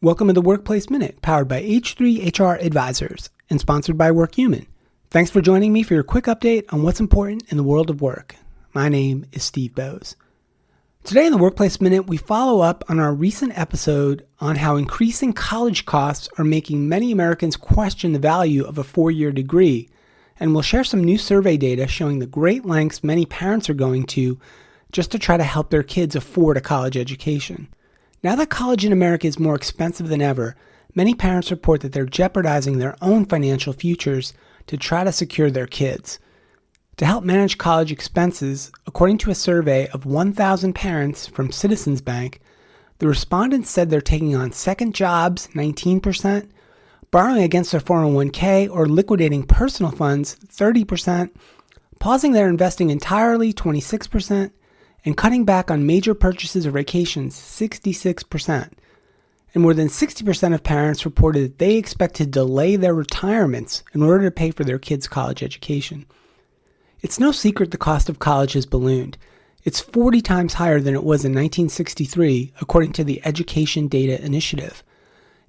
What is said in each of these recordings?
Welcome to the Workplace Minute, powered by H3HR Advisors and sponsored by WorkHuman. Thanks for joining me for your quick update on what's important in the world of work. My name is Steve Boese. Today in the Workplace Minute, we follow up on our recent episode on how increasing college costs are making many Americans question the value of a four-year degree, and we'll share some new survey data showing the great lengths many parents are going to just to try to help their kids afford a college education. Now that college in America is more expensive than ever, many parents report that they're jeopardizing their own financial futures to try to secure their kids. To help manage college expenses, according to a survey of 1,000 parents from Citizens Bank, the respondents said they're taking on second jobs, 19%, borrowing against their 401k or liquidating personal funds, 30%, pausing their investing entirely, 26%, and cutting back on major purchases or vacations, 66%. And more than 60% of parents reported that they expect to delay their retirements in order to pay for their kids' college education. It's no secret the cost of college has ballooned. It's 40 times higher than it was in 1963, according to the Education Data Initiative.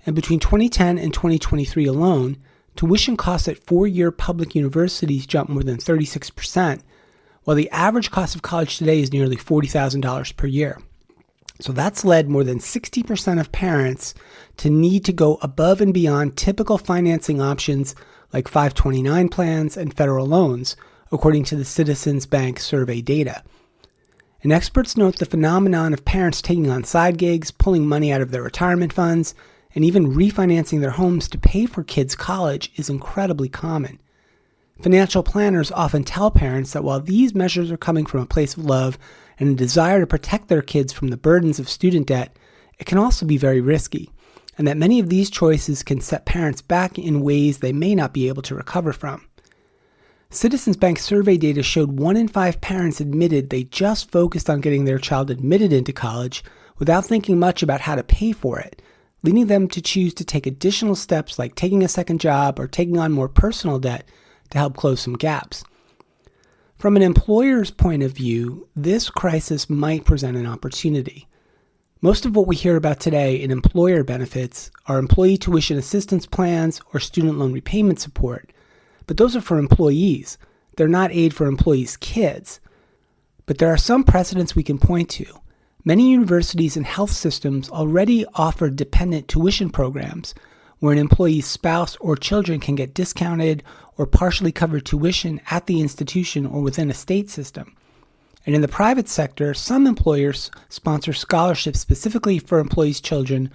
And between 2010 and 2023 alone, tuition costs at four-year public universities jumped more than 36%, while the average cost of college today is nearly $40,000 per year. So that's led more than 60% of parents to need to go above and beyond typical financing options like 529 plans and federal loans, according to the Citizens Bank survey data. And experts note the phenomenon of parents taking on side gigs, pulling money out of their retirement funds, and even refinancing their homes to pay for kids' college is incredibly common. Financial planners often tell parents that while these measures are coming from a place of love and a desire to protect their kids from the burdens of student debt, it can also be very risky, and that many of these choices can set parents back in ways they may not be able to recover from. Citizens Bank survey data showed 1 in 5 parents admitted they just focused on getting their child admitted into college without thinking much about how to pay for it, leading them to choose to take additional steps like taking a second job or taking on more personal debt to help close some gaps. From an employer's point of view, this crisis might present an opportunity. Most of what we hear about today in employer benefits are employee tuition assistance plans or student loan repayment support, but those are for employees. They're not aid for employees' kids. But there are some precedents we can point to. Many universities and health systems already offer dependent tuition programs where an employee's spouse or children can get discounted or partially covered tuition at the institution or within a state system. And in the private sector, some employers sponsor scholarships specifically for employees' children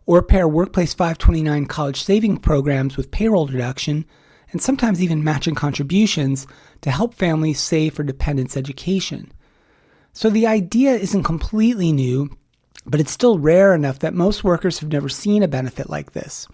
or pair Workplace 529 college saving programs with payroll deduction and sometimes even matching contributions to help families save for dependents' education. So the idea isn't completely new, but it's still rare enough that most workers have never seen a benefit like this.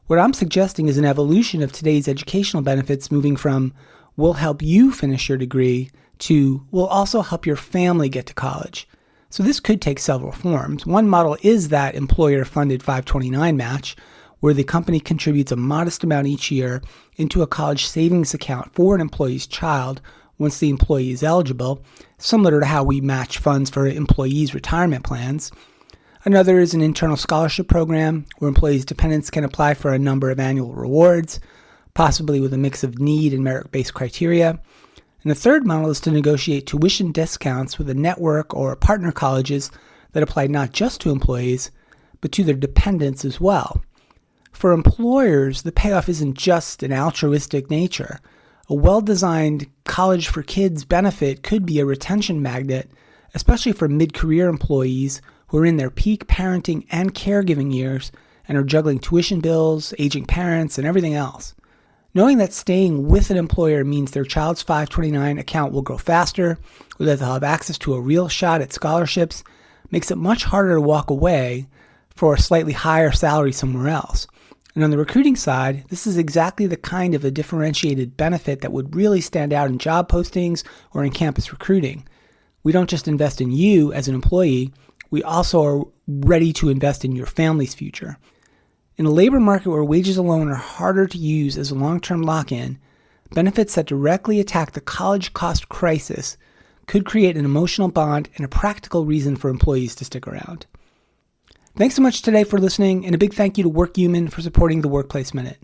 What I'm suggesting is an evolution of today's educational benefits moving from we'll help you finish your degree to we'll also help your family get to college. So this could take several forms. One model is that employer-funded 529 match, where the company contributes a modest amount each year into a college savings account for an employee's child once the employee is eligible, similar to how we match funds for employees' retirement plans. Another is an internal scholarship program where employees' dependents can apply for a number of annual rewards, possibly with a mix of need and merit-based criteria. And the third model is to negotiate tuition discounts with a network or partner colleges that apply not just to employees, but to their dependents as well. For employers, the payoff isn't just an altruistic nature. A well-designed college for kids benefit could be a retention magnet, especially for mid-career employees who are in their peak parenting and caregiving years and are juggling tuition bills, aging parents, and everything else. Knowing that staying with an employer means their child's 529 account will grow faster, or that they'll have access to a real shot at scholarships, makes it much harder to walk away for a slightly higher salary somewhere else. And on the recruiting side, this is exactly the kind of a differentiated benefit that would really stand out in job postings or in campus recruiting. We don't just invest in you as an employee, we also are ready to invest in your family's future. In a labor market where wages alone are harder to use as a long-term lock-in, benefits that directly attack the college cost crisis could create an emotional bond and a practical reason for employees to stick around. Thanks so much today for listening, and a big thank you to WorkHuman for supporting the Workplace Minute.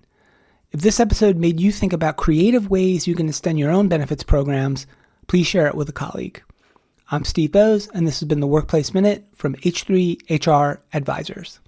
If this episode made you think about creative ways you can extend your own benefits programs, please share it with a colleague. I'm Steve Boese, and this has been the Workplace Minute from H3 HR Advisors.